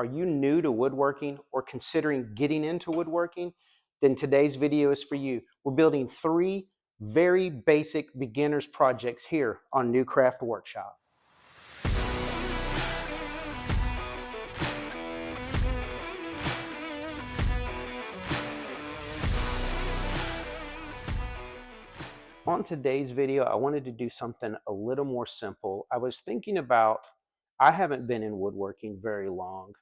Are you new to woodworking or considering getting into woodworking? Then today's video is for you. We're building 3 very basic beginners projects here on New Craft Workshop. On today's video, I wanted to do something a little more simple. I was thinking about, I haven't been in woodworking very long.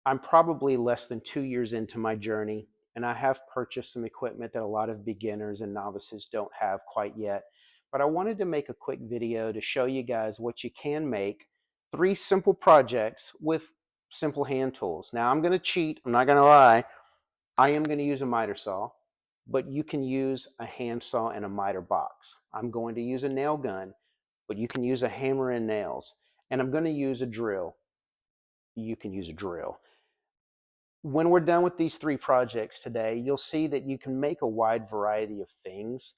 I'm probably less than 2 years into my journey, and I have purchased some equipment that a lot of beginners and novices don't have quite yet. But I wanted to make a quick video to show you guys what you can make, 3 simple projects with simple hand tools. Now I'm going to cheat, I'm not going to lie. I am going to use a miter saw, but you can use a hand saw and a miter box. I'm going to use a nail gun, but you can use a hammer and nails. And I'm going to use a drill. You can use a drill. When we're done with these 3 projects today, you'll see that you can make a wide variety of things.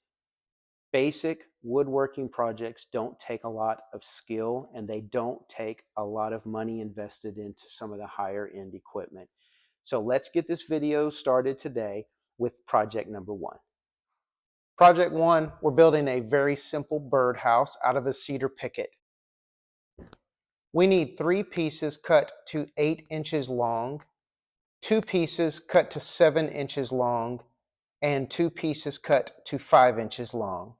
Basic woodworking projects don't take a lot of skill, and they don't take a lot of money invested into some of the higher end equipment. So let's get this video started today with project number 1. Project 1, we're building a very simple birdhouse out of a cedar picket. We need 3 pieces cut to 8 inches long, 2 pieces cut to 7 inches long, and 2 pieces cut to 5 inches long.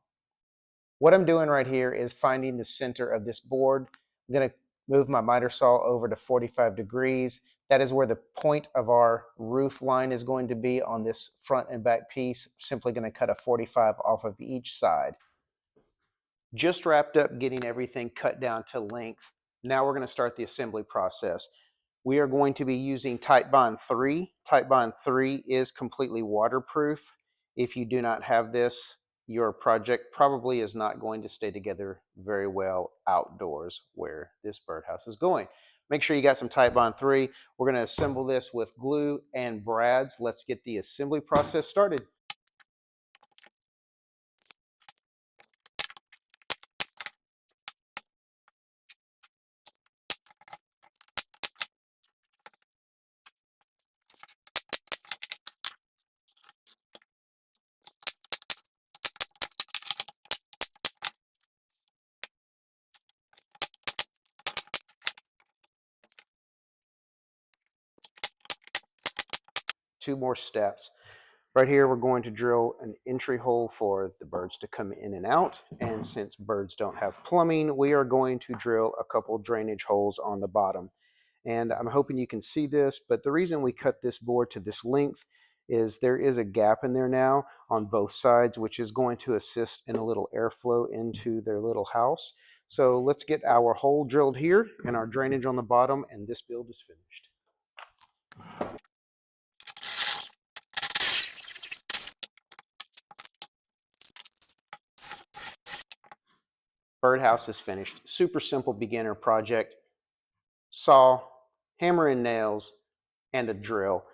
What I'm doing right here is finding the center of this board. I'm going to move my miter saw over to 45 degrees. That is where the point of our roof line is going to be on this front and back piece. Simply going to cut a 45 off of each side. Just wrapped up getting everything cut down to length. Now we're going to start the assembly process. We are going to be using Titebond 3. Titebond 3 is completely waterproof. If you do not have this, your project probably is not going to stay together very well outdoors where this birdhouse is going. Make sure you got some Titebond 3. We're going to assemble this with glue and brads. Let's get the assembly process started. Two more steps. Right here, we're going to drill an entry hole for the birds to come in and out. And since birds don't have plumbing, we are going to drill a couple drainage holes on the bottom. And I'm hoping you can see this, but the reason we cut this board to this length is there is a gap in there now on both sides, which is going to assist in a little airflow into their little house. So let's get our hole drilled here and our drainage on the bottom, and this build is finished. Birdhouse is finished. Super simple beginner project. Saw, hammer and nails, and a drill.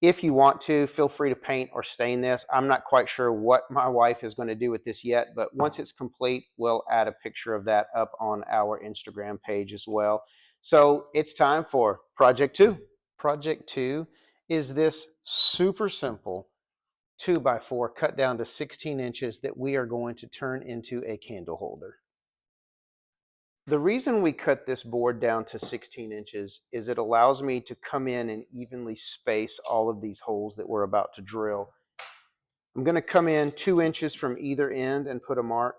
If you want to, feel free to paint or stain this. I'm not quite sure what my wife is going to do with this yet, but once it's complete, we'll add a picture of that up on our Instagram page as well. So it's time for project 2. Project 2 is this super simple 2x4 cut down to 16 inches that we are going to turn into a candle holder. The reason we cut this board down to 16 inches is it allows me to come in and evenly space all of these holes that we're about to drill. I'm going to come in 2 inches from either end and put a mark.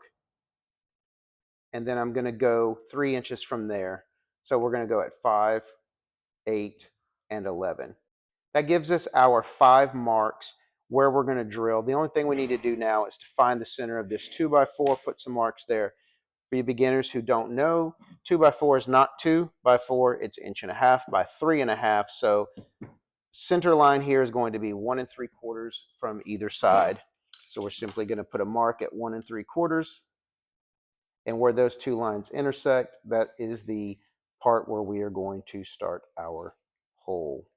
And then I'm going to go 3 inches from there. So we're going to go at 5, 8, and 11. That gives us our 5 marks where we're going to drill. The only thing we need to do now is to find the center of this 2x4, put some marks there. For you beginners who don't know, 2x4 is not 2x4, it's 1.5 inches by 3.5 inches. So center line here is going to be 1 3/4 from either side. So we're simply going to put a mark at 1 3/4. And where those 2 lines intersect, that is the part where we are going to start our hole.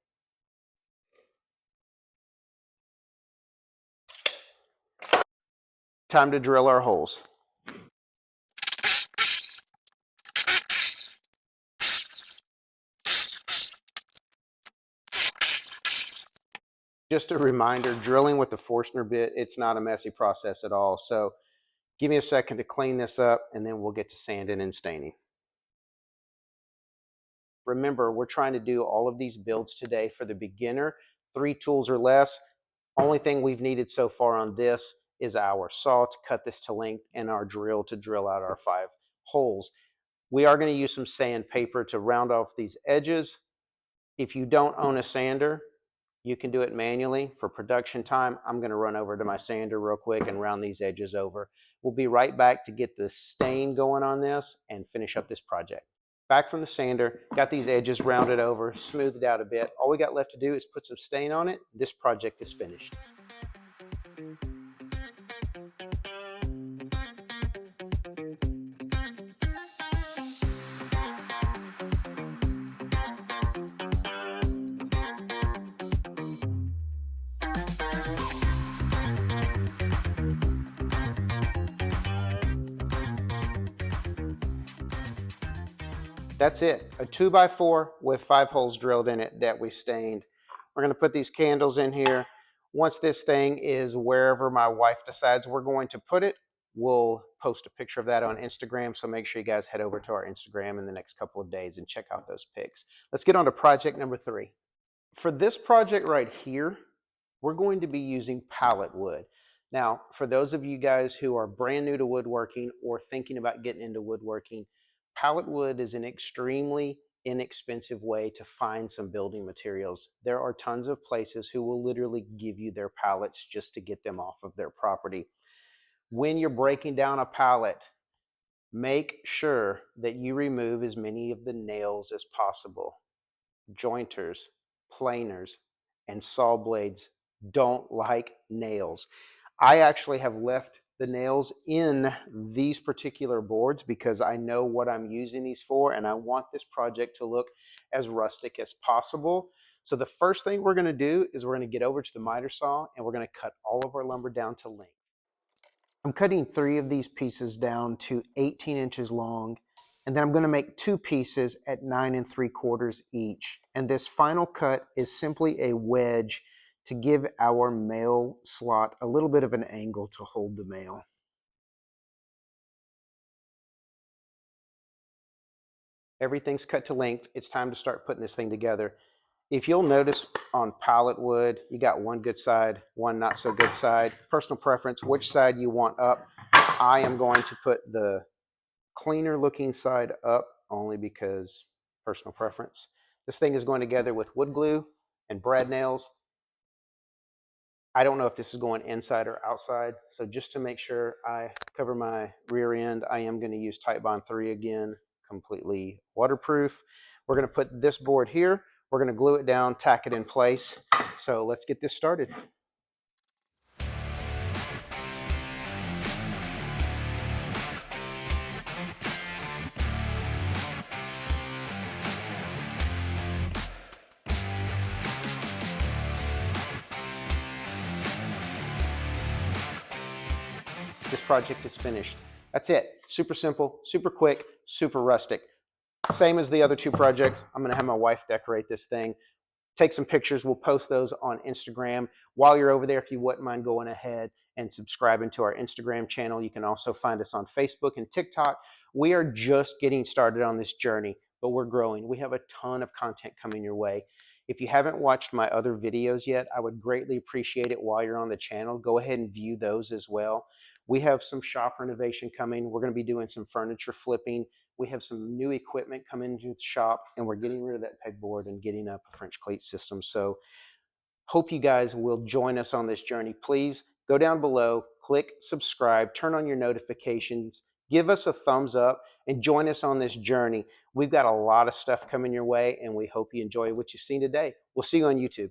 Time to drill our holes. Just a reminder, drilling with the Forstner bit, it's not a messy process at all. So give me a second to clean this up and then we'll get to sanding and staining. Remember, we're trying to do all of these builds today for the beginner, 3 tools or less. Only thing we've needed so far on this is our saw to cut this to length and our drill to drill out our 5 holes. We are going to use some sandpaper to round off these edges. If you don't own a sander, you can do it manually. For production time, I'm going to run over to my sander real quick and round these edges over. We'll be right back to get the stain going on this and finish up this project. Back from the sander, got these edges rounded over, smoothed out a bit. All we got left to do is put some stain on it. This project is finished. That's it, a 2x4 with 5 holes drilled in it that we stained. We're going to put these candles in here. Once this thing is wherever my wife decides we're going to put it, we'll post a picture of that on Instagram, so make sure you guys head over to our Instagram in the next couple of days and check out those pics. Let's get on to project number 3. For this project right here, we're going to be using pallet wood. Now, for those of you guys who are brand new to woodworking or thinking about getting into woodworking, pallet wood is an extremely inexpensive way to find some building materials. There are tons of places who will literally give you their pallets just to get them off of their property. When you're breaking down a pallet, make sure that you remove as many of the nails as possible. Jointers, planers, and saw blades don't like nails. I actually have left the nails in these particular boards because I know what I'm using these for, and I want this project to look as rustic as possible. So the first thing we're going to do is we're going to get over to the miter saw and we're going to cut all of our lumber down to length. I'm cutting 3 of these pieces down to 18 inches long, and then I'm going to make 2 pieces at 9 3/4 each. And this final cut is simply a wedge to give our mail slot a little bit of an angle to hold the mail. Everything's cut to length. It's time to start putting this thing together. If you'll notice on pallet wood, you got one good side, one not so good side. Personal preference, which side you want up. I am going to put the cleaner looking side up only because personal preference. This thing is going together with wood glue and brad nails. I don't know if this is going inside or outside, so just to make sure I cover my rear end, I am going to use Titebond 3 again, completely waterproof. We're going to put this board here. We're going to glue it down, tack it in place. So let's get this started. This project is finished. That's it. Super simple, super quick, super rustic. Same as the other 2 projects. I'm going to have my wife decorate this thing. Take some pictures. We'll post those on Instagram. While you're over there, if you wouldn't mind going ahead and subscribing to our Instagram channel, you can also find us on Facebook and TikTok. We are just getting started on this journey, but we're growing. We have a ton of content coming your way. If you haven't watched my other videos yet, I would greatly appreciate it while you're on the channel. Go ahead and view those as well. We have some shop renovation coming. We're going to be doing some furniture flipping. We have some new equipment coming into the shop, and we're getting rid of that pegboard and getting up a French cleat system. So hope you guys will join us on this journey. Please go down below, click subscribe, turn on your notifications, give us a thumbs up, and join us on this journey. We've got a lot of stuff coming your way, and we hope you enjoy what you've seen today. We'll see you on YouTube.